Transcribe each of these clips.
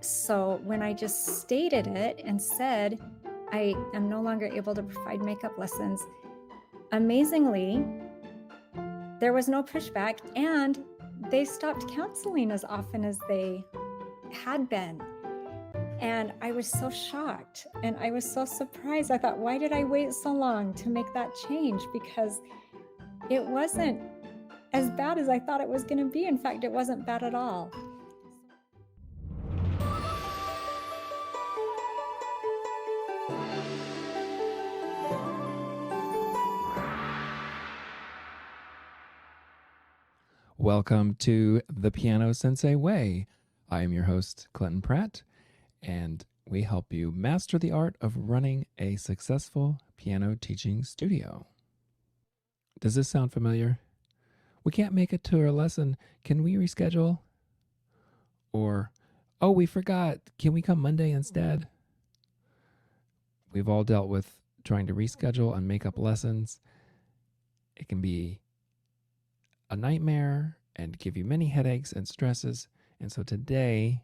So when I just stated it and said, I am no longer able to provide makeup lessons, amazingly, there was no pushback and they stopped counseling as often as they had been. And I was so shocked and I was so surprised. I thought, why did I wait so long to make that change? Because it wasn't as bad as I thought it was going to be. In fact, it wasn't bad at all. Welcome to the Piano Sensei Way. I am your host, Clinton Pratt, and we help you master the art of running a successful piano teaching studio. Does this sound familiar? We can't make it to our lesson. Can we reschedule? Or, oh, we forgot. Can we come Monday instead? We've all dealt with trying to reschedule and make up lessons. It can be a nightmare and give you many headaches and stresses. And so today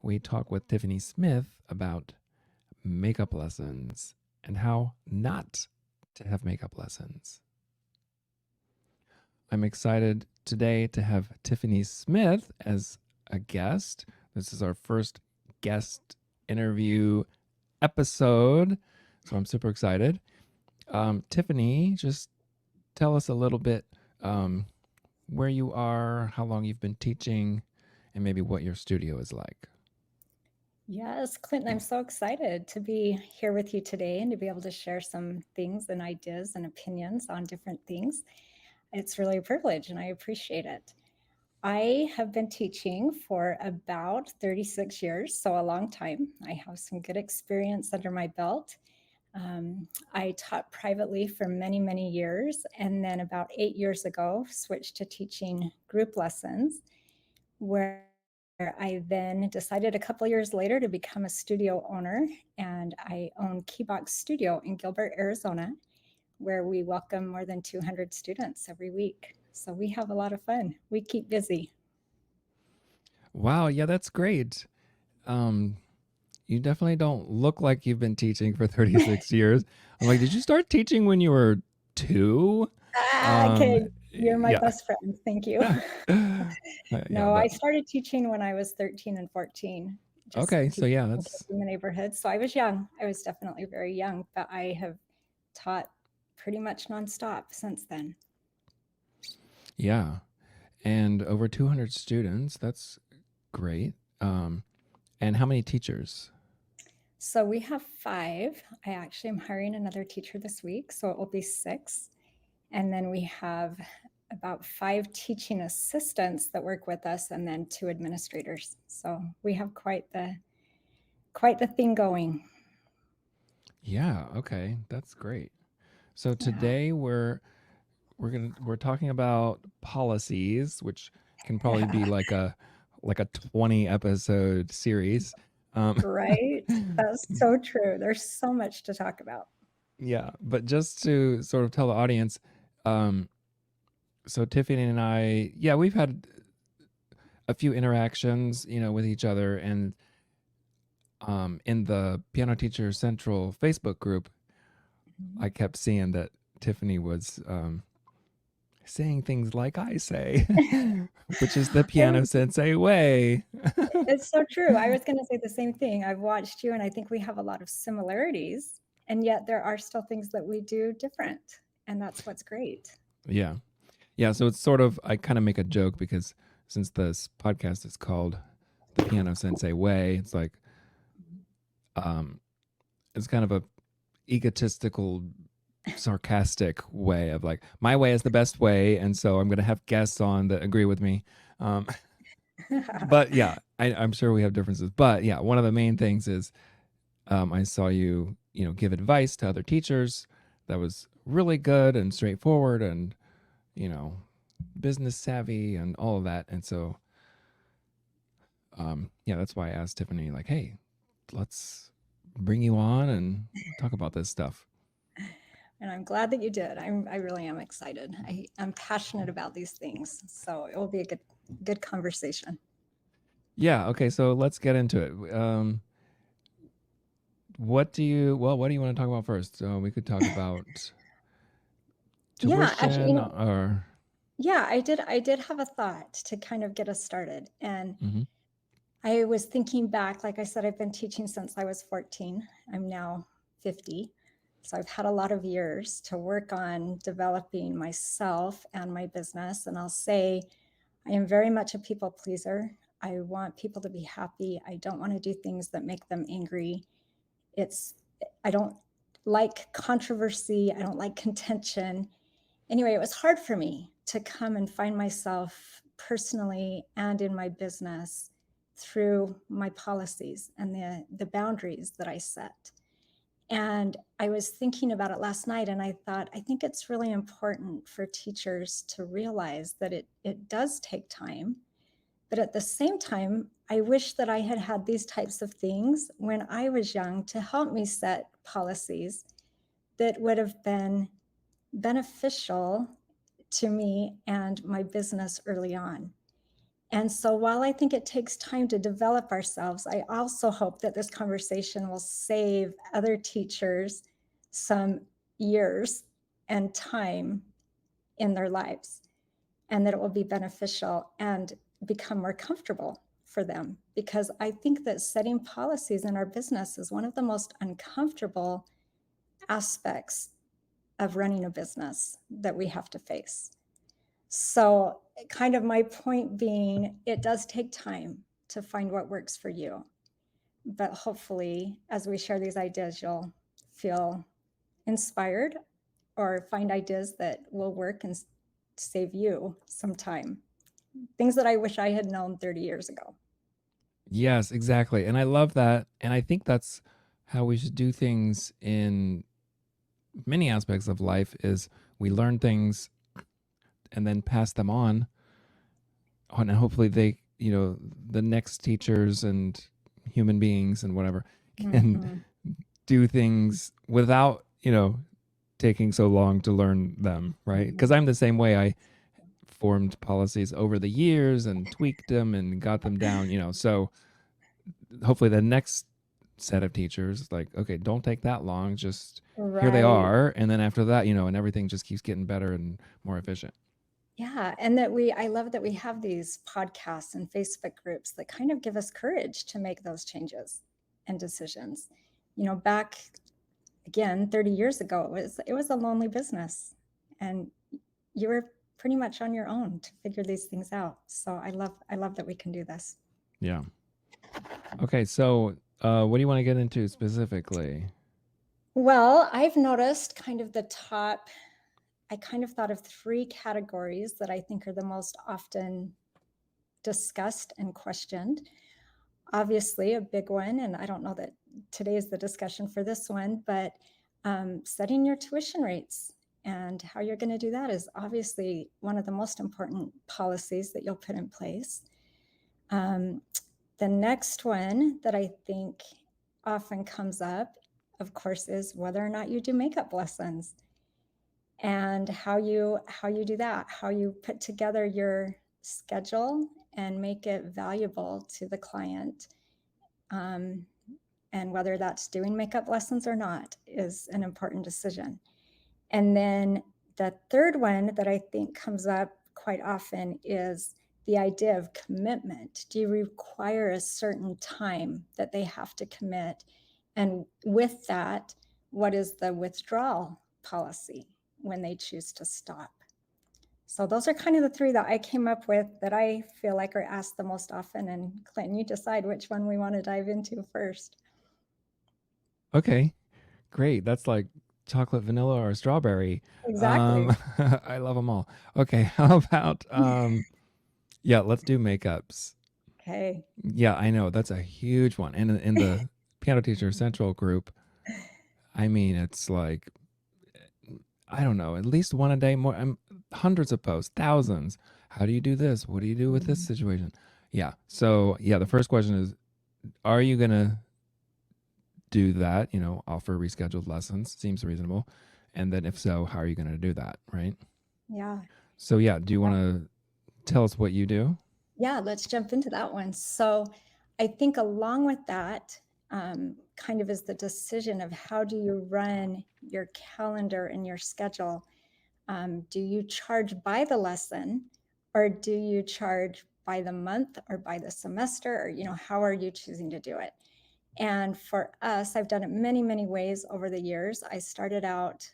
we talk with Tiffani Smith about makeup lessons and how not to have makeup lessons. I'm excited today to have Tiffani Smith as a guest. This is our first guest interview episode, so I'm super excited. Tiffani, just tell us a little bit where you are, how long you've been teaching, and maybe what your studio is like. Yes, Clinton, I'm so excited to be here with you today and to be able to share some things and ideas and opinions on different things. It's really a privilege and I appreciate it. I have been teaching for about 36 years, so a long time. I have some good experience under my belt. I taught privately for many, many years, and then about 8 years ago, switched to teaching group lessons, where I then decided a couple years later to become a studio owner, and I own Keybox Studio in Gilbert, Arizona, where we welcome more than 200 students every week. So we have a lot of fun. We keep busy. Wow, yeah, that's great. You definitely don't look like you've been teaching for 36 years. I'm like, did you start teaching when you were 2? Okay, you're my Yeah. best friend. Thank you. Yeah, No, I started teaching when I was 13 and 14, just okay, so teaching yeah, kids that's in the neighborhood. So I was young. I was definitely very young, but I have taught pretty much nonstop since then. yeah. And over 200 students, that's great. And how many teachers? So we have 5. I actually am hiring another teacher this week, so it will be 6. And then we have about 5 teaching assistants that work with us, and then 2 administrators. So we have quite the thing going. Yeah, okay. That's great. So Yeah. today we're talking about policies, which can probably be like a 20 episode series. Right? That's so true. There's so much to talk about. Yeah, but just to sort of tell the audience, um, so Tiffani and I, yeah, we've had a few interactions, with each other, and in the Piano Teacher Central Facebook group, I kept seeing that Tiffani was saying things like I say, which is the Piano Sensei way. It's so true. I was going to say the same thing. I've watched you, and I think we have a lot of similarities, and yet there are still things that we do different, and that's what's great. Yeah. Yeah, so it's sort of I kind of make a joke because since this podcast is called the Piano Sensei way, it's like um it's kind of a egotistical sarcastic way of like my way is the best way, and so I'm going to have guests on that agree with me. um but yeah, I'm sure we have differences, but yeah, one of the main things is I saw you give advice to other teachers that was really good and straightforward and you know business savvy and all of that. And so yeah, that's why I asked Tiffani, like, hey, let's bring you on and talk about this stuff. And I'm glad that you did. I really am excited. I'm passionate about these things, so it will be a good conversation. Yeah. Okay. So let's get into it. What do you want to talk about first? We could talk about Yeah, actually, tuition or. yeah, I did have a thought to kind of get us started. And Mhm. I was thinking back, like I said, I've been teaching since I was 14. I'm now 50. So I've had a lot of years to work on developing myself and my business. And I'll say I am very much a people pleaser. I want people to be happy. I don't want to do things that make them angry. It's, I don't like controversy. I don't like contention. Anyway, it was hard for me to come and find myself personally and in my business through my policies and the boundaries that I set. And I was thinking about it last night and I thought, I think it's really important for teachers to realize that it does take time. But at the same time, I wish that I had had these types of things when I was young to help me set policies that would have been beneficial to me and my business early on. And so while I think it takes time to develop ourselves, I also hope that this conversation will save other teachers some years and time in their lives, and that it will be beneficial and become more comfortable for them. Because I think that setting policies in our business is one of the most uncomfortable aspects of running a business that we have to face. So, kind of my point being, it does take time to find what works for you. But hopefully, as we share these ideas, you'll feel inspired or find ideas that will work and save you some time. Things that I wish I had known 30 years ago. Yes, exactly. And I love that. And I think that's how we should do things in many aspects of life is we learn things and then pass them on and hopefully they, the next teachers and human beings and whatever can Mm-hmm. do things without, taking so long to learn them, right? Because Mm-hmm. I'm the same way. I formed policies over the years and tweaked them and got them down, so hopefully the next set of teachers like, okay, don't take that long, just here they Right. are, and then after that, and everything just keeps getting better and more efficient. Yeah. And I love that we have these podcasts and Facebook groups that kind of give us courage to make those changes and decisions. Back again 30 years ago, it was a lonely business, and you were pretty much on your own to figure these things out. So I love that we can do this. Yeah. Okay, so what do you want to get into specifically? Well, I've noticed kind of the top, I kind of thought of three categories that I think are the most often discussed and questioned. Obviously, a big one, and I don't know that today is the discussion for this one, but setting your tuition rates and how you're going to do that is obviously one of the most important policies that you'll put in place. Um, the next one that I think often comes up, of course, is whether or not you do makeup lessons and how you do that, how you put together your schedule and make it valuable to the client. Um, and whether that's doing makeup lessons or not is an important decision. And then the third one that I think comes up quite often is the idea of commitment. Do you require a certain time that they have to commit? And with that, what is the withdrawal policy when they choose to stop? So those are kind of the three that I came up with that I feel like are asked the most often. And Clinton, you decide which one we want to dive into first. Okay, great. That's like chocolate, vanilla, or strawberry. Exactly. I love them all. Okay, how about yeah, let's do makeups. Okay. Yeah, I know that's a huge one. And in the piano teacher central group, I mean, it's like I don't know, at least one a day more. Hundreds of posts, thousands. How do you do this? What do you do with this situation? Yeah. So yeah, the first question is, are you gonna do that? Offer rescheduled lessons seems reasonable. And then if so, how are you gonna do that? Right. Yeah. So yeah, do you want Yeah. to tell us what you do? Yeah, let's jump into that one. So I think along with that, kind of is the decision of how do you run your calendar and your schedule. Do you charge by the lesson, or do you charge by the month or by the semester, or how are you choosing to do it? And for us, I've done it many, many ways over the years. I started out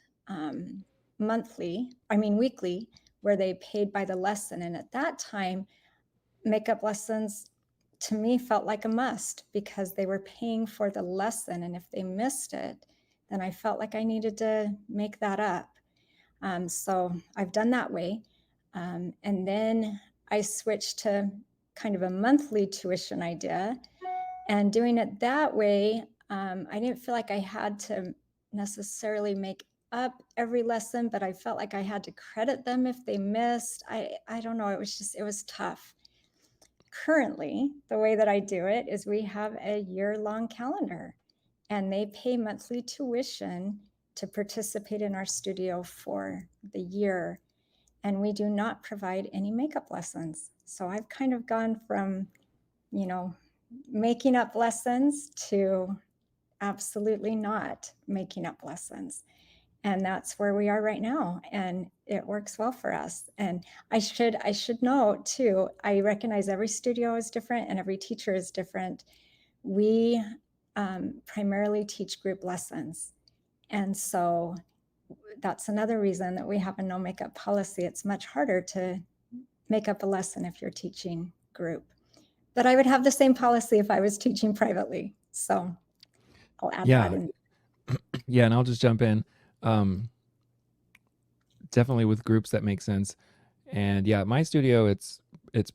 weekly, where they paid by the lesson. And at that time, makeup lessons to me felt like a must because they were paying for the lesson. And if they missed it, then I felt like I needed to make that up. So I've done that way. And then I switched to kind of a monthly tuition idea. And doing it that way, I didn't feel like I had to necessarily make up every lesson, but I felt like I had to credit them if they missed. I don't know. It was tough. Currently, the way that I do it is we have a year-long calendar, and they pay monthly tuition to participate in our studio for the year. And we do not provide any makeup lessons. So I've kind of gone from, you know, making up lessons to absolutely not making up lessons. And that's where we are right now, and it works well for us. And I should note too, I recognize every studio is different and every teacher is different. We primarily teach group lessons, and so that's another reason that we have a no makeup policy. It's much harder to make up a lesson if you're teaching group, but I would have the same policy if I was teaching privately. So I'll add that Yeah. in. Yeah. And I'll just jump in. Definitely with groups that make sense. And yeah, my studio, it's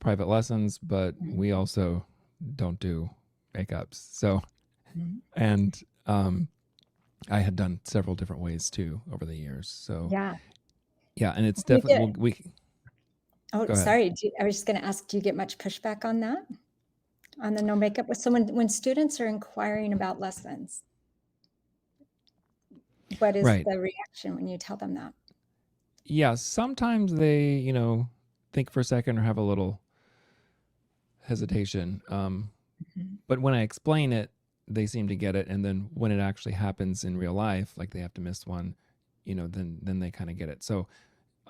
private lessons, but we also don't do makeups. So, Mhm. and I had done several different ways too over the years. So Yeah. yeah, and it's Do you definitely, get, well, we oh, go ahead. sorry. I was just going to ask, do you get much pushback on that? On the no makeup with someone when students are inquiring about lessons? What is Right. the reaction when you tell them that? Yeah. Sometimes they, think for a second or have a little hesitation. Mhm. But when I explain it, they seem to get it. And then when it actually happens in real life, like they have to miss one, then they kind of get it. So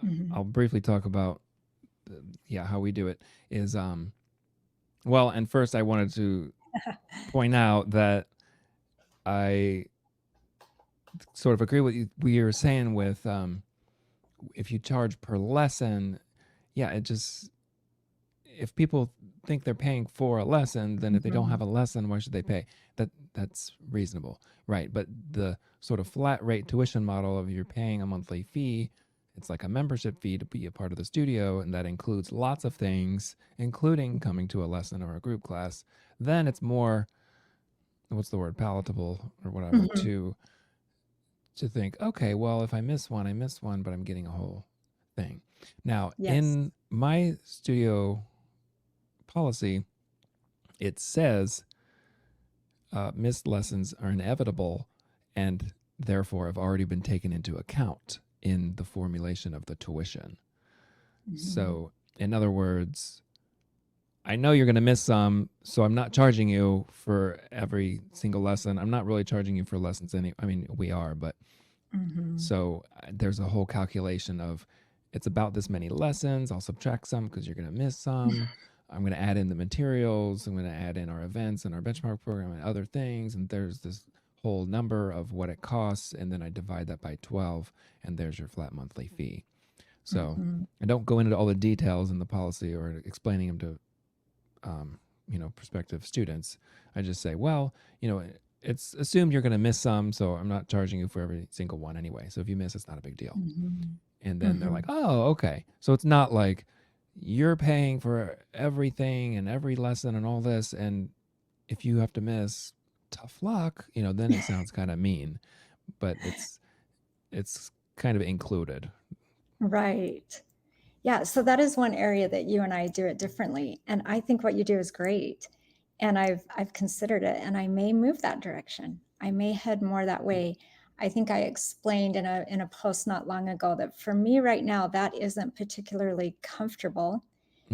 Mhm. I'll briefly talk about how we do it is well, and first I wanted to point out that I sort of agree with you were saying with if you charge per lesson, yeah, it just if people think they're paying for a lesson, then if they don't have Mhm. a lesson, why should they pay? That's reasonable, right? But the sort of flat rate tuition model of you're paying a monthly fee, it's like a membership fee to be a part of the studio, and that includes lots of things, including coming to a lesson or a group class. Then it's more, what's the word, palatable or whatever, Mhm. to think, okay, well, if I miss one, I miss one, but I'm getting a whole thing. Now, Yes. in my studio policy, it says missed lessons are inevitable and therefore have already been taken into account in the formulation of the tuition. Mhm. So, in other words, I know you're going to miss some, so I'm not charging you for every single lesson. I'm not really charging you for lessons I mean, we are, but Mhm. so there's a whole calculation of it's about this many lessons. I'll subtract some because you're going to miss some. I'm going to add in the materials. I'm going to add in our events and our benchmark program and other things. And there's this whole number of what it costs. And then I divide that by 12, and there's your flat monthly fee. So Mhm. I don't go into all the details in the policy or explaining them to prospective students. I just say, well, it's assumed you're going to miss some, so I'm not charging you for every single one anyway. So if you miss, it's not a big deal. Mhm. And then they're like, Mhm. oh, okay. So it's not like you're paying for everything and every lesson and all this, and if you have to miss, tough luck. Then it sounds kind of mean, but it's kind of included. Right. Yeah, so that is one area that you and I do it differently, and I think what you do is great. And I've considered it, and I may move that direction. I may head more that way. I think I explained in a post not long ago that for me right now that isn't particularly comfortable.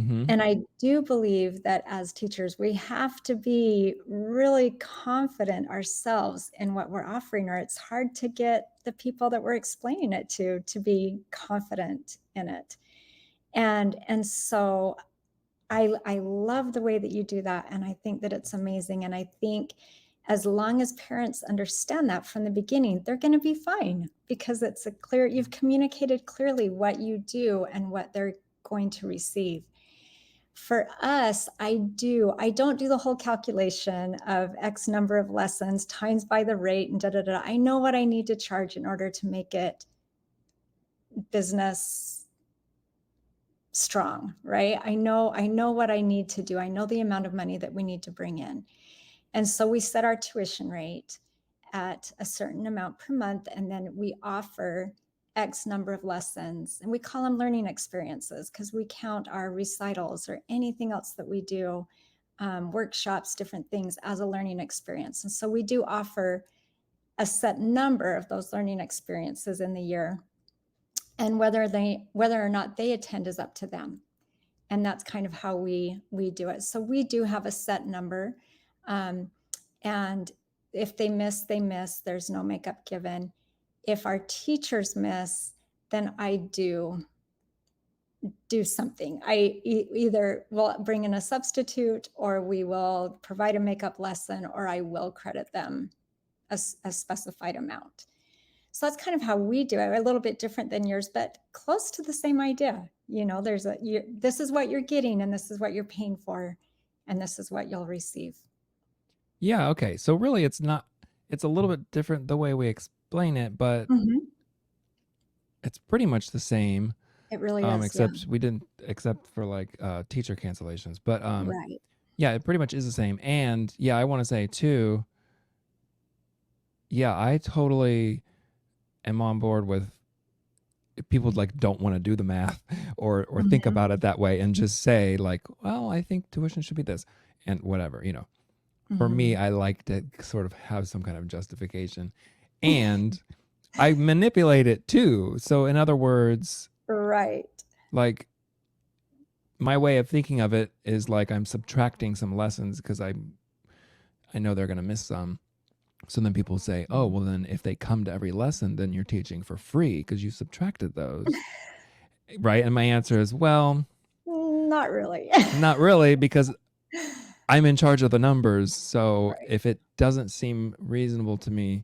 Mm-hmm. And I do believe that as teachers, we have to be really confident ourselves in what we're offering, or it's hard to get the people that we're explaining it to be confident in it. And so I love the way that you do that. And I think that it's amazing. And I think as long as parents understand that from the beginning, they're going to be fine, because it's a clear, you've communicated clearly what you do and what they're going to receive. For us, I don't do the whole calculation of X number of lessons times by the rate and da da da. I know what I need to charge in order to make it business strong, right? I know what I need to do. I know the amount of money that we need to bring in. And so we set our tuition rate at a certain amount per month, and then we offer X number of lessons, and we call them learning experiences because we count our recitals or anything else that we do, workshops, different things, as a learning experience. And so we do offer a set number of those learning experiences in the year, and whether or not they attend is up to them. And that's kind of how we do it. So we do have a set number, and if they miss, they miss. There's no makeup given. If our teachers miss, then I do something. Either will bring in a substitute, or we will provide a makeup lesson, or I will credit them a specified amount. So that's kind of how we do it. A little bit different than yours, but close to the same idea. This is what you're getting, and this is what you're paying for, and this is what you'll receive. Yeah. Okay. So really, it's a little bit different the way we explain it, but Mm-hmm. it's pretty much the same. It really is. Yeah. Except we didn't, except for like teacher cancellations. But Right. yeah, it pretty much is the same. And yeah, I want to say too, yeah, I totally am on board with if people like don't want to do the math or think Mm-hmm. about it that way and just say like, well, I think tuition should be this and whatever, you know. For me, Mm-hmm. I like to sort of have some kind of justification, and I manipulate it too. So in other words, Right. like my way of thinking of it is like I'm subtracting some lessons because I know they're going to miss some. So then people say, "Oh, well then if they come to every lesson, then you're teaching for free because you subtracted those." Right? And my answer is, "Well, Not really. not really because I'm in charge of the numbers. So Right. if it doesn't seem reasonable to me,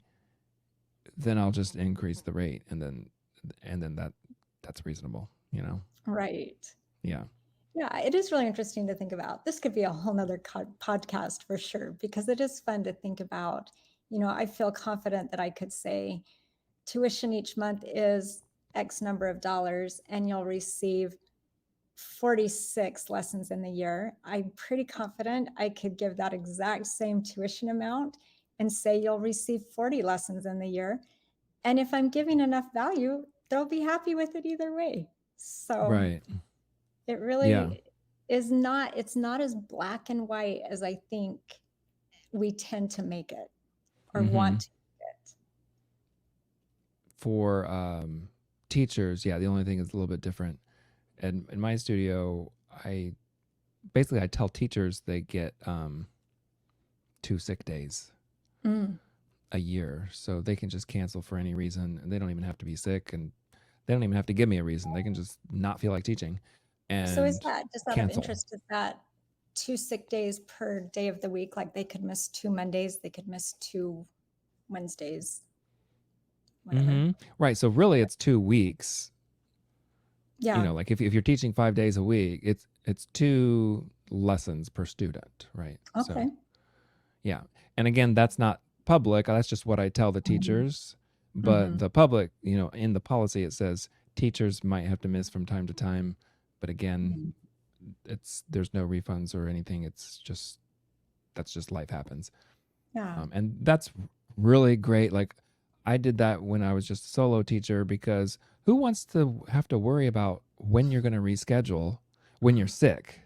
then I'll just increase the rate and then that's reasonable, you know?" Right. Yeah. Yeah, it is really interesting to think about. This could be a whole nother podcast for sure, because it is fun to think about. I feel confident that I could say tuition each month is X number of dollars, and you'll receive 46 lessons in the year. I'm pretty confident I could give that exact same tuition amount and say you'll receive 40 lessons in the year. And if I'm giving enough value, they'll be happy with it either way. So Right. it Yeah. really it's not as black and white as I think we tend to make it, or Mhm. want to make it. For teachers, yeah, the only thing is a little bit different. And in my studio, I I tell teachers they get 2 sick days Mm. a year, so they can just cancel for any reason, and they don't even have to be sick, and they don't even have to give me a reason. They can just not feel like teaching So is and that, just out of cancel. interest, is that 2 sick days per day of the week? Like they could miss 2 Mondays, they could miss 2 Wednesdays, whatever. Right. So really, it's 2 weeks. You Yeah. know, like if you're teaching 5 days a week, it's 2 lessons per student, right? Okay. So yeah, and again, that's not public. That's just what I tell the Mhm. teachers. But Mhm. the public, you know, in the policy it says teachers might have to miss from time to time, but again, Mhm. there's no refunds or anything. It's just that's just life happens. Yeah. And that's really great. Like I did that when I was just a solo teacher because who wants to have to worry about when you're going to reschedule when you're sick?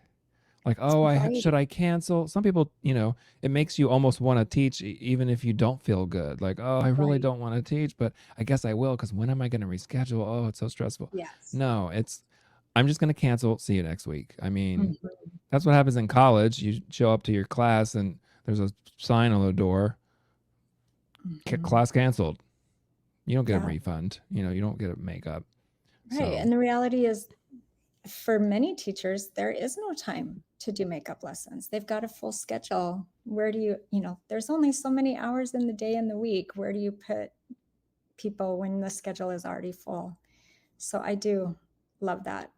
Like, oh, Right. should I cancel? Some people, you know, it makes you almost want to teach even if you don't feel good. Like, oh, I really Right. don't want to teach, but I guess I will because when am I going to reschedule? Oh, it's so stressful. Yes. No, it's I'm just going to cancel. See you next week. I mean, Mhm, that's what happens in college. You show up to your class and there's a sign on the door, mhm. class canceled. You don't get a Yeah, refund. You don't get a makeup. right. So And the reality is, for many teachers, there is no time to do makeup lessons. They've got a full schedule. Where do there's only so many hours in the day and the week. Where do you put people when the schedule is already full? So I do love that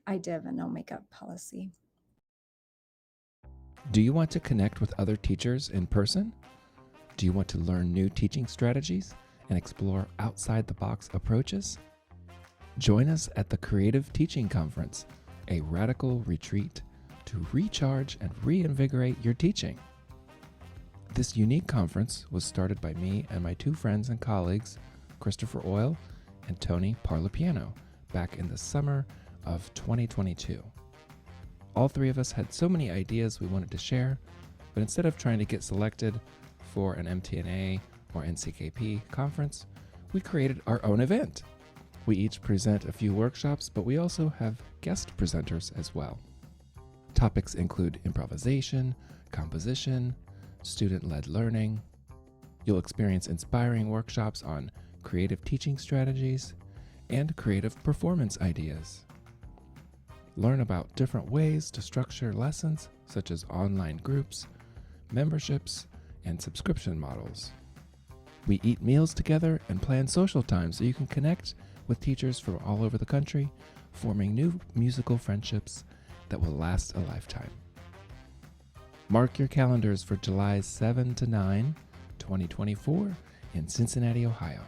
idea of a no makeup policy. do you want to connect with other teachers in person? Do you want to learn new teaching strategies and explore outside the box approaches? Join us at the Creative Teaching Conference, a radical retreat to recharge and reinvigorate your teaching. This unique conference was started by me and my two friends and colleagues, Christopher Oil and Tony Parlapiano, back in the summer of 2022. All three of us had so many ideas we wanted to share, but instead of trying to get selected for an MTNA or NCKP conference, we created our own event. We each present a few workshops, but we also have guest presenters as well. Topics include improvisation, composition, student-led learning. You'll experience inspiring workshops on creative teaching strategies and creative performance ideas. Learn about different ways to structure lessons, such as online groups, memberships, and subscription models. We eat meals together and plan social time so you can connect with teachers from all over the country, forming new musical friendships that will last a lifetime. Mark your calendars for July 7 to 9, 2024 in Cincinnati, Ohio.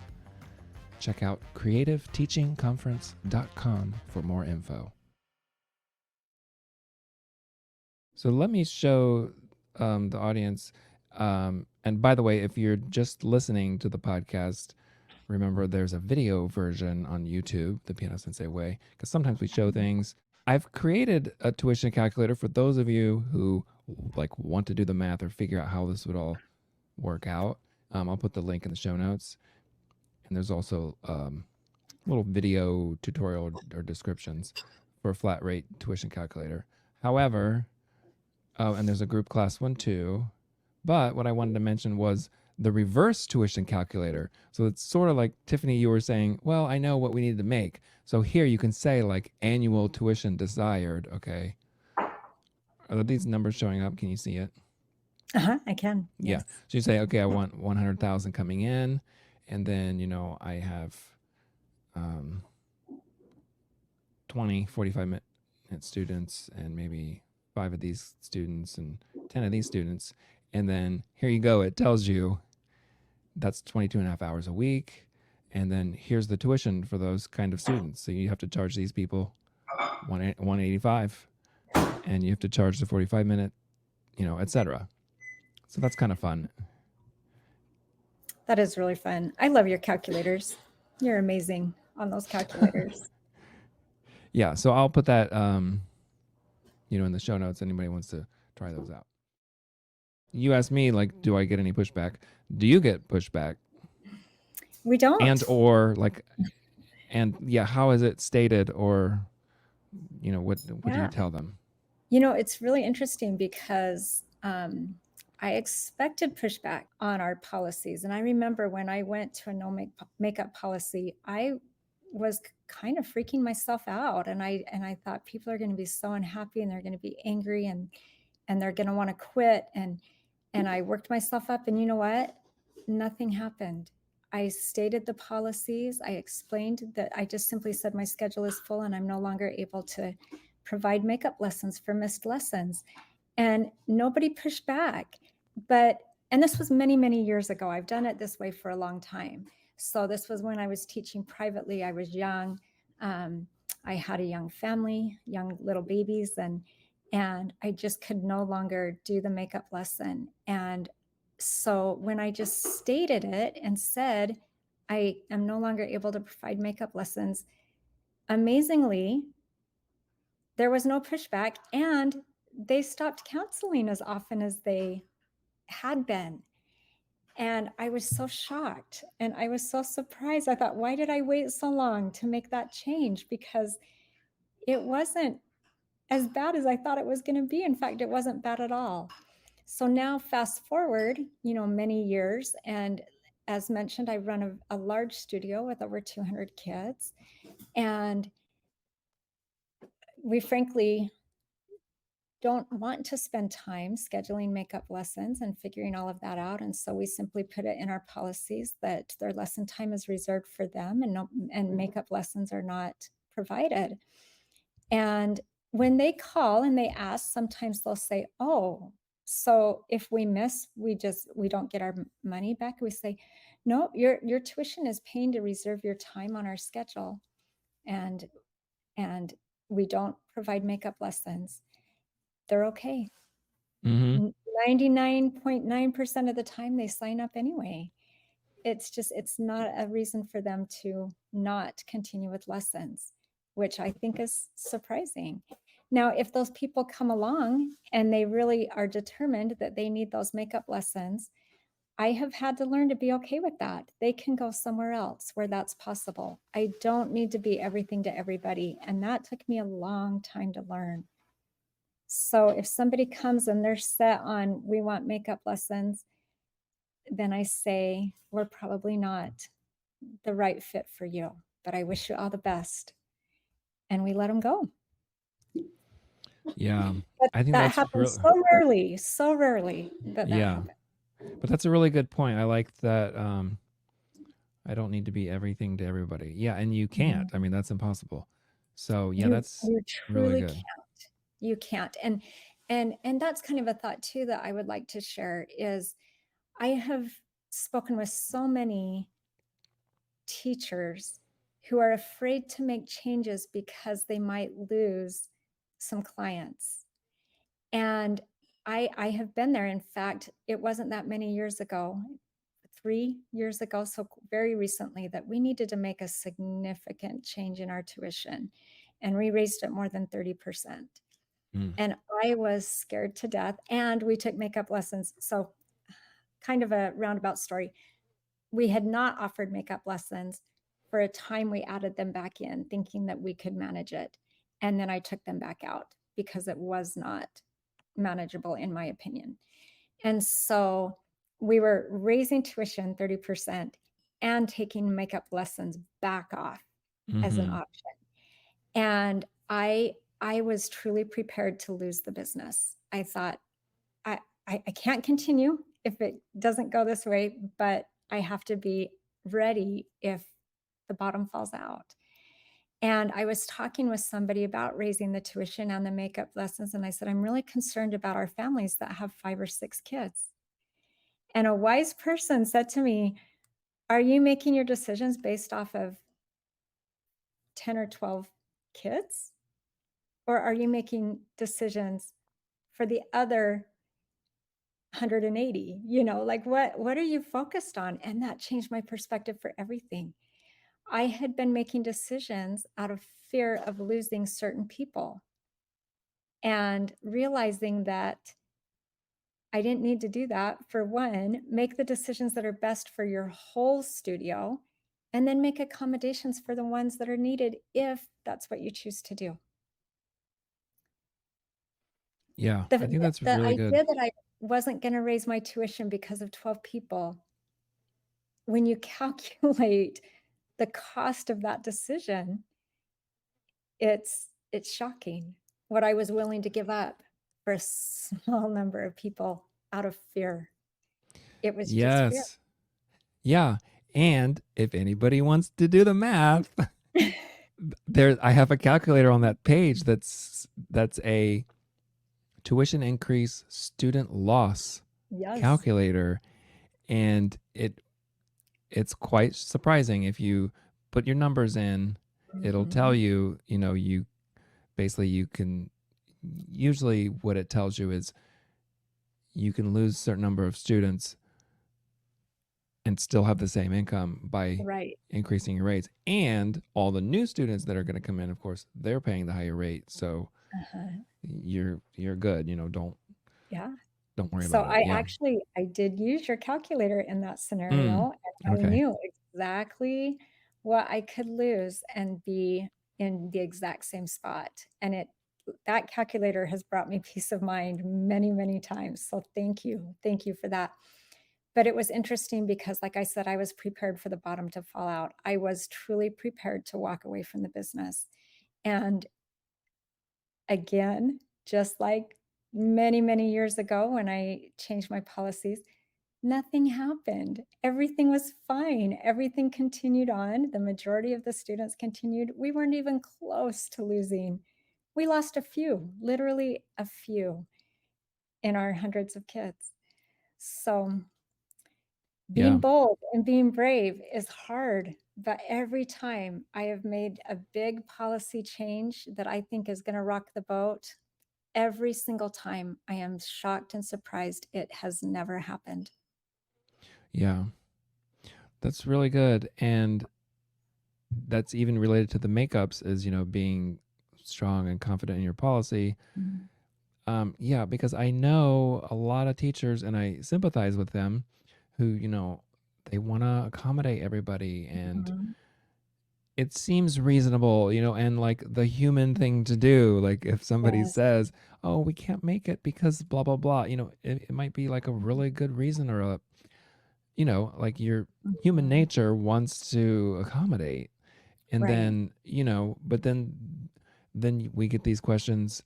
Check out creativeteachingconference.com for more info. So let me show the audience. And by the way, if you're just listening to the podcast, remember there's a video version on YouTube, the Piano Sensei Way, because sometimes we show things. I've created a tuition calculator for those of you who want to do the math or figure out how this would all work out. I'll put the link in the show notes, and there's also little video tutorial or descriptions for a flat rate tuition calculator. However, and there's a group class one too. But what I wanted to mention was the reverse tuition calculator. So it's sort of like Tiffani, you were saying, well, I know what we need to make. So here you can say like annual tuition desired. Okay. Are these numbers showing up? Can you see it? I can. Yeah. Yes. So you say, okay, I want 100,000 coming in. And then, I have um, 20, 45-minute students and maybe 5 of these students and 10 of these students. And then here you go. It tells you that's 22 and a half hours a week. And then here's the tuition for those kind of students. So you have to charge these people 185 and you have to charge the 45-minute, etc. So that's kind of fun. That is really fun. I love your calculators. You're amazing on those calculators. Yeah. So I'll put that, in the show notes. Anybody wants to try those out. You asked me, like, do I get any pushback? Do you get pushback? We don't. And yeah, how is it stated, or what do you Yeah. tell them? It's really interesting because I expected pushback on our policies. And I remember when I went to a makeup policy, I was kind of freaking myself out. And I thought people are going to be so unhappy and they're going to be angry and they're going to want to quit. And I worked myself up. And you know what? Nothing happened. I stated the policies. I explained that I just simply said my schedule is full and I'm no longer able to provide makeup lessons for missed lessons. And nobody pushed back. And this was many, many years ago. I've done it this way for a long time. So this was when I was teaching privately. I was young. I had a young family, young little babies, and I just could no longer do the makeup lesson. And so when I just stated it and said, I am no longer able to provide makeup lessons, amazingly, there was no pushback and they stopped counseling as often as they had been. And I was so shocked and I was so surprised. I thought, why did I wait so long to make that change? Because it wasn't as bad as I thought it was going to be. In fact, it wasn't bad at all. So now fast forward, many years. And as mentioned, I run a large studio with over 200 kids. And we frankly don't want to spend time scheduling makeup lessons and figuring all of that out. And so we simply put it in our policies that their lesson time is reserved for them, and makeup lessons are not provided. And when they call and they ask, sometimes they'll say, "Oh, so if we miss, we don't get our money back." We say, "No, your tuition is paying to reserve your time on our schedule, and and we don't provide makeup lessons." They're okay. Mm-hmm. 99.9% of the time they sign up anyway. It's not a reason for them to not continue with lessons, which I think is surprising. Now, if those people come along and they really are determined that they need those makeup lessons, I have had to learn to be okay with that. They can go somewhere else where that's possible. I don't need to be everything to everybody. And that took me a long time to learn. So if somebody comes and they're set on, we want makeup lessons, then I say, we're probably not the right fit for you, but I wish you all the best. And we let them go. Yeah, But I think that that's happens real. so rarely that Yeah, happens. but that's a really good point. I like that. I don't need to be everything to everybody. Yeah, and you Mhm. can't. I mean, that's impossible. So yeah, You that's you really truly good. can't. You can't. And that's kind of a thought too that I would like to share is I have spoken with so many teachers who are afraid to make changes because they might lose some clients. And I have been there. In fact, it wasn't that many years ago, 3 years ago, so very recently, that we needed to make a significant change in our tuition. And we raised it more than 30%. Mm. And I was scared to death. And we took makeup lessons. So, kind of a roundabout story. We had not offered makeup lessons. For a time, we added them back in, thinking that we could manage it. And then I took them back out because it was not manageable, in my opinion. And so we were raising tuition 30% and taking makeup lessons back off as an Mm-hmm. option. And I was truly prepared to lose the business. I thought, I, I can't continue if it doesn't go this way, but I have to be ready if the bottom falls out. And I was talking with somebody about raising the tuition and the makeup lessons. And I said, I'm really concerned about our families that have 5 or 6 kids. And a wise person said to me, are you making your decisions based off of 10 or 12 kids? Or are you making decisions for the other 180? Like what are you focused on? And that changed my perspective for everything. I had been making decisions out of fear of losing certain people and realizing that I didn't need to do that. For one, make the decisions that are best for your whole studio, and then make accommodations for the ones that are needed if that's what you choose to do. Yeah, The, I think that's the really good. idea that I wasn't going to raise my tuition because of 12 people, when you calculate the cost of that decision, it's shocking what I was willing to give up for a small number of people out of fear. It was just fear. Yes. Yeah. And if anybody wants to do the math, there I have a calculator on that page that's a tuition increase student loss Yes. calculator, and it's quite surprising. If you put your numbers in, it'll tell Mhm. you, you basically you can, usually what it tells you is you can lose a certain number of students and still have the same income by Right. increasing your rates. And all the new students that are going to come in, of course, they're paying the higher rate. So Uh-huh. you're good. Yeah. Don't worry So about it. Yeah. I did use your calculator in that Mm, scenario, and I okay. knew exactly what I could lose and be in the exact same spot. And that calculator has brought me peace of mind many, many times. So thank you. Thank you for that. But it was interesting because, like I said, I was prepared for the bottom to fall out. I was truly prepared to walk away from the business. And again, just like many, many years ago when I changed my policies, nothing happened. Everything was fine. Everything continued on. The majority of the students continued. We weren't even close to losing. We lost a few, literally a few in our hundreds of kids. So Yeah. being bold and being brave is hard, but every time I have made a big policy change that I think is going to rock the boat, every single time I am shocked and surprised it has never happened. Yeah. That's really good. And that's even related to the makeups is, being strong and confident in your policy. Mhm. Yeah, because I know a lot of teachers and I sympathize with them who, they want to accommodate everybody and Mhm. it seems reasonable, and like the human thing to do. Like if somebody Yes. says, "Oh, we can't make it because blah blah blah," it might be like a really good reason or like your human Mhm. nature wants to accommodate. And Right. then, but then we get these questions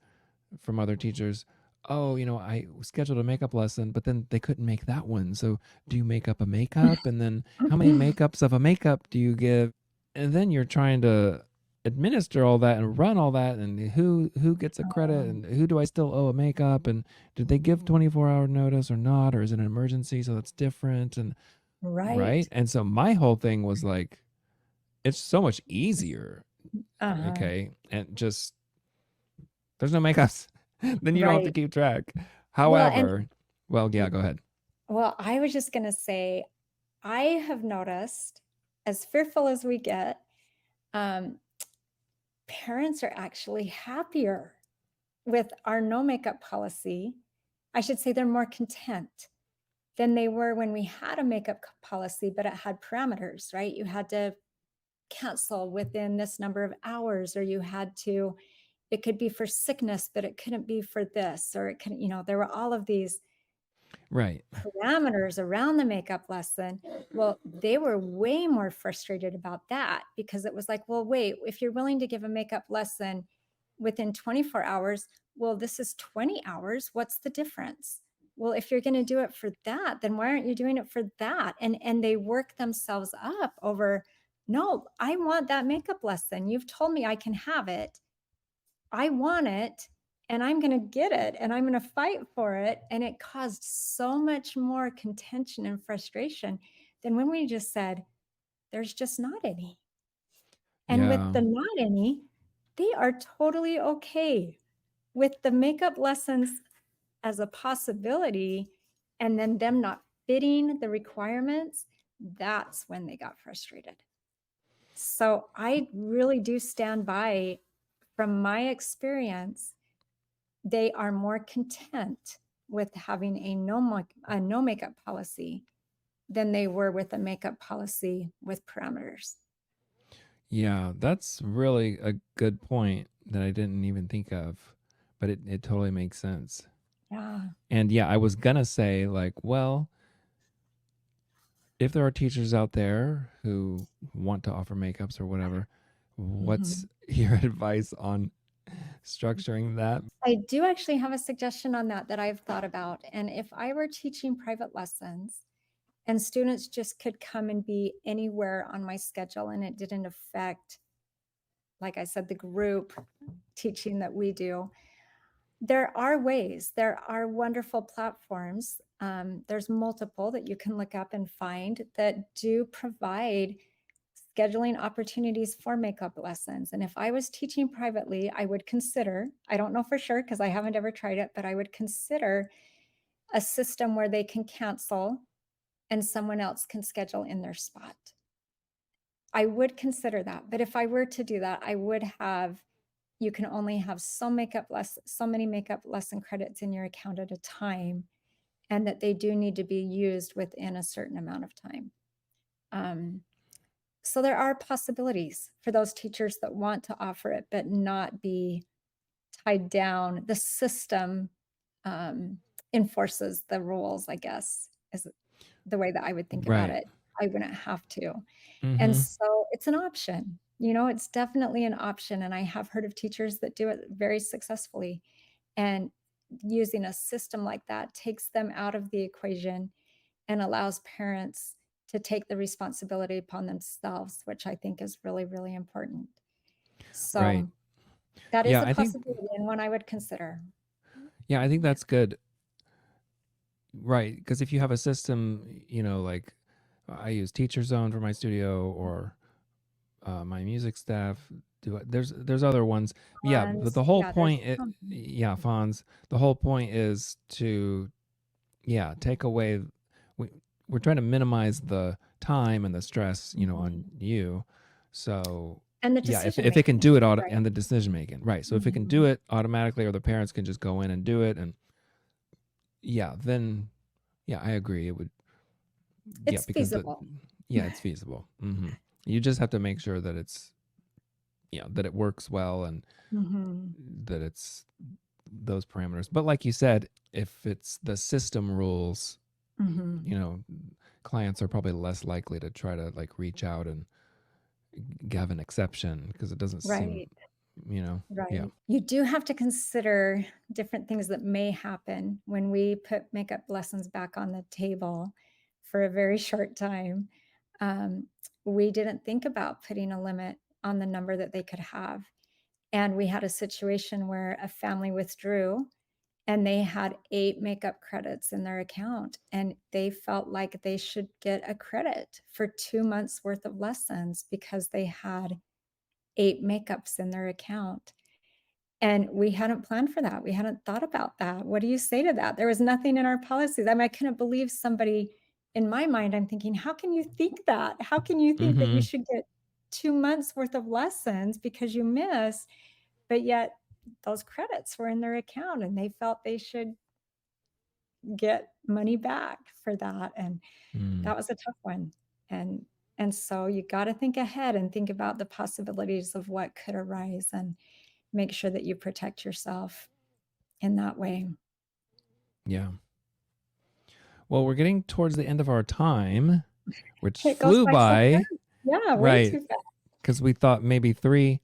from other teachers. Oh, I scheduled a makeup lesson, but then they couldn't make that one. So do you make up a makeup? And then how many makeups of a makeup do you give? And then you're trying to administer all that and run all that and who gets a credit and who do I still owe a makeup and did they give 24-hour notice or not, or is it an emergency so that's different? And right. Right. And so my whole thing was like, it's so much easier. Uh-huh. Okay. And just there's no makeups. Then you don't have to Right. keep track. Well, and However, well, yeah, go ahead. well, I was just going to say, I have noticed, as fearful as we get, um, parents are actually happier with our no makeup policy. I should say they're more content than they were when we had a makeup policy, but it had parameters, right? You had to cancel within this number of hours, or you had to, it could be for sickness, but it couldn't be for this, or it can, there were all of these Right. parameters around the makeup lesson. Well, they were way more frustrated about that because it was like, well, wait, if you're willing to give a makeup lesson within 24 hours, well, this is 20 hours. What's the difference? Well, if you're going to do it for that, then why aren't you doing it for that? And they work themselves up over, no, I want that makeup lesson. You've told me I can have it. I want it and I'm going to get it and I'm going to fight for it. And it caused so much more contention and frustration than when we just said, there's just not any. And with Yeah. the not any, they are totally okay with the makeup lessons as a possibility and then them not fitting the requirements. That's when they got frustrated. So I really do stand by, from my experience, they are more content with having a no makeup policy than they were with a makeup policy with parameters. Yeah. That's really a good point that I didn't even think of, but it totally makes sense. Yeah. And yeah, I was going to say, like, well, if there are teachers out there who want to offer makeups or whatever, what's Mhm. your advice on structuring that? I do actually have a suggestion on that I've thought about. And if I were teaching private lessons and students just could come and be anywhere on my schedule and it didn't affect, like I said, the group teaching that we do, there are ways, there are wonderful platforms. There's multiple that you can look up and find that do provide scheduling opportunities for makeup lessons. And if I was teaching privately, I would consider, I don't know for sure because I haven't ever tried it, but I would consider a system where they can cancel and someone else can schedule in their spot. I would consider that. But if I were to do that, I would have, you can only have so many makeup lesson credits in your account at a time, and that they do need to be used within a certain amount of time. Um, So there are possibilities for those teachers that want to offer it, but not be tied down. The system um, enforces the rules, I guess, is the way that I would think about Right. it. I wouldn't have to. And Mm-hmm. so it's an option. You know, it's definitely an option. And I have heard of teachers that do it very successfully. And using a system like that takes them out of the equation and allows parents to take the responsibility upon themselves, which I think is really, really important. Right. So that is Yeah, a I think possibility and one I would consider. yeah, I think Yeah. that's good. Right, because if you have a system, like I use Teacher Zone for my studio or my music staff do it. There's other ones. Yeah, but And the whole yeah, there's point some. yeah, Fonz, the whole point is to take away we we're trying to minimize the time and the stress, on Mhm. you. So, And the yeah, decision if it can making, do it right. and the decision making. Right. So if it can do Mhm. it automatically or the parents can just go in and do it and then yeah, I agree. It would yeah, It's because feasible. it's feasible. You just have to make sure that that it works well and Mhm. that it's those parameters. But like you said, if it's the system rules, Mhm. you know, clients are probably less likely to try to like reach out and have an exception because it doesn't seem, Right. yeah. Right. You do have to consider different things that may happen when we put makeup lessons back on the table for a very short time. Um, we didn't think about putting a limit on the number that they could have. And we had a situation where a family withdrew and they had 8 makeup credits in their account, and they felt like they should get a credit for 2 months worth of lessons because they had 8 makeups in their account. And we hadn't planned for that. We hadn't thought about that. What do you say to that? There was nothing in our policies. I mean, I couldn't believe somebody in my mind, I'm thinking, "How can you think that? How can you think that you Mm-hmm. should get 2 months worth of lessons because you missed?" But yet those credits were in their account and they felt they should get money back for that, and Mm. that was a tough one. And and so you gotta think ahead and think about the possibilities of what could arise and make sure that you protect yourself in that way. Yeah. Well, we're getting towards the end of our time, which It goes flew by so by, fast. Yeah, way right? too fast. Because we thought maybe three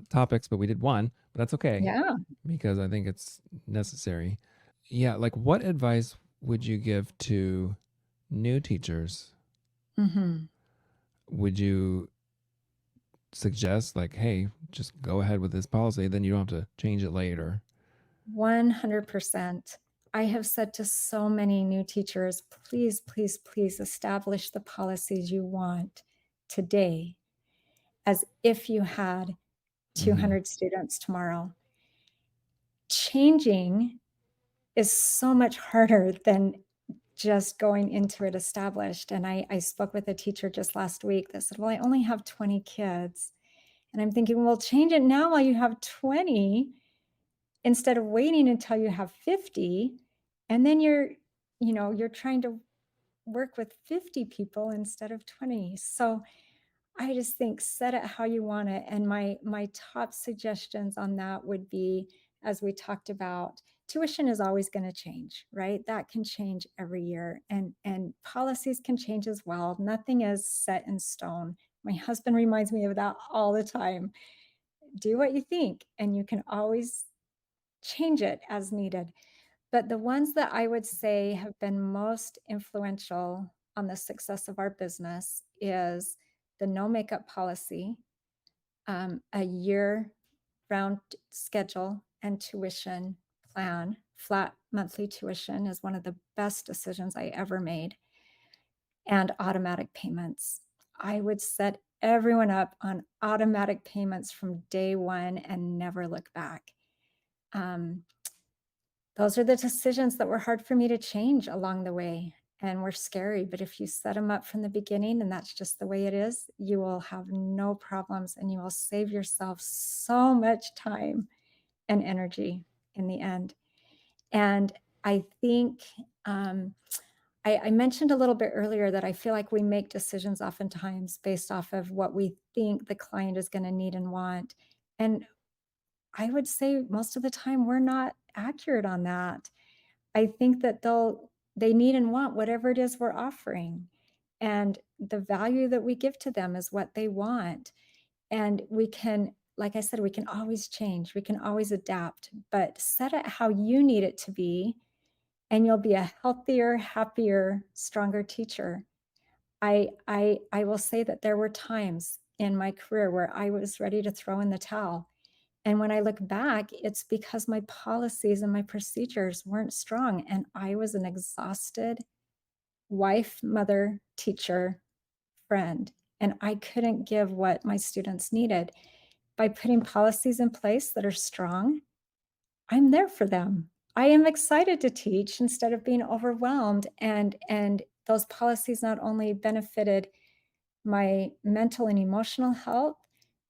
topics, but we did one. But that's okay Yeah. because I think it's necessary. Yeah, like what advice would you give to new teachers? Mhm. Would you suggest like, hey, just go ahead with this policy, then you don't have to change it later? 100%. I have said to so many new teachers, "Please, please, please establish the policies you want today as if you had Mm-hmm. 200 students tomorrow." Changing is so much harder than just going into it established. And I spoke with a teacher just last week that said, "Well, I only have 20 kids." And I'm thinking, well, change it now while you have 20 instead of waiting until you have 50. And then you're trying to work with 50 people instead of 20. So I just think set it how you want it. And my top suggestions on that would be, as we talked about, tuition is always going to change, right? That can change every year, and policies can change as well. Nothing is set in stone. My husband reminds me of that all the time. Do what you think, and you can always change it as needed. But the ones that I would say have been most influential on the success of our business is the no makeup policy, a year round schedule and tuition plan. Flat monthly tuition is one of the best decisions I ever made, and automatic payments. I would set everyone up on automatic payments from day one and never look back. Um, those are the decisions that were hard for me to change along the way and were scary. But if you set them up from the beginning and that's just the way it is, you will have no problems and you will save yourself so much time and energy in the end. And I think I mentioned a little bit earlier that I feel like we make decisions oftentimes based off of what we think the client is going to need and want. And I would say most of the time we're not accurate on that. I think that they need and want whatever it is we're offering. And the value that we give to them is what they want. And we can, like I said, we can always change, we can always adapt, but set it how you need it to be, and you'll be a healthier, happier, stronger teacher. I will say that there were times in my career where I was ready to throw in the towel. And when I look back, it's because my policies and my procedures weren't strong. And I was an exhausted wife, mother, teacher, friend. And I couldn't give what my students needed. By putting policies in place that are strong, I'm there for them. I am excited to teach instead of being overwhelmed. And those policies not only benefited my mental and emotional health,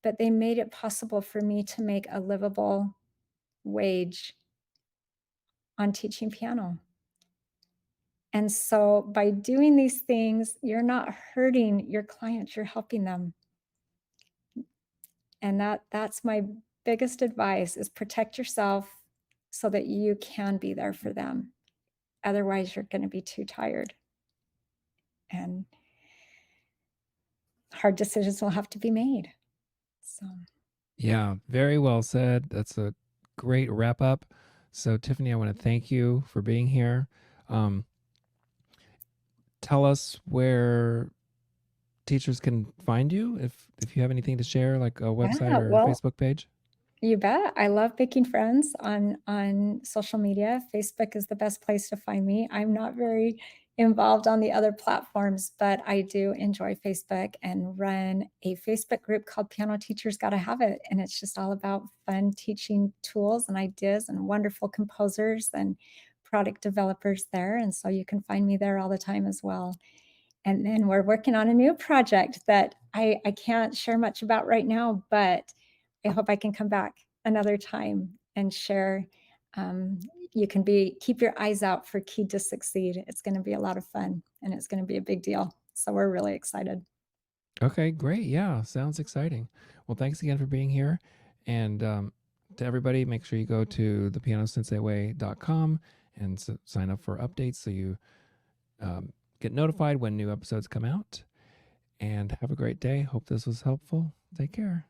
but they made it possible for me to make a livable wage on teaching piano. And so by doing these things, you're not hurting your clients, you're helping them. And that's my biggest advice is protect yourself so that you can be there for them. Otherwise, you're going to be too tired and hard decisions will have to be made. So, Yeah, very well said. That's a great wrap up. So, Tiffani, I want to thank you for being here. Um, Tell us where teachers can find you if you have anything to share, like a website yeah, or a well, Facebook page. you bet. I love making friends on social media. Facebook is the best place to find me. I'm not very involved on the other platforms, but I do enjoy Facebook and run a Facebook group called Piano Teachers Gotta Have It. And it's just all about fun teaching tools and ideas and wonderful composers and product developers there. And so you can find me there all the time as well. And then we're working on a new project that I can't share much about right now, but I hope I can come back another time and share. Um, you can keep your eyes out for Key to Succeed. It's going to be a lot of fun and it's going to be a big deal. So we're really excited. Okay, great. Yeah, sounds exciting. Well, thanks again for being here. And to everybody, make sure you go to thepianosenseiway.com and sign up for updates so you um, get notified when new episodes come out. And have a great day. Hope this was helpful. Take care.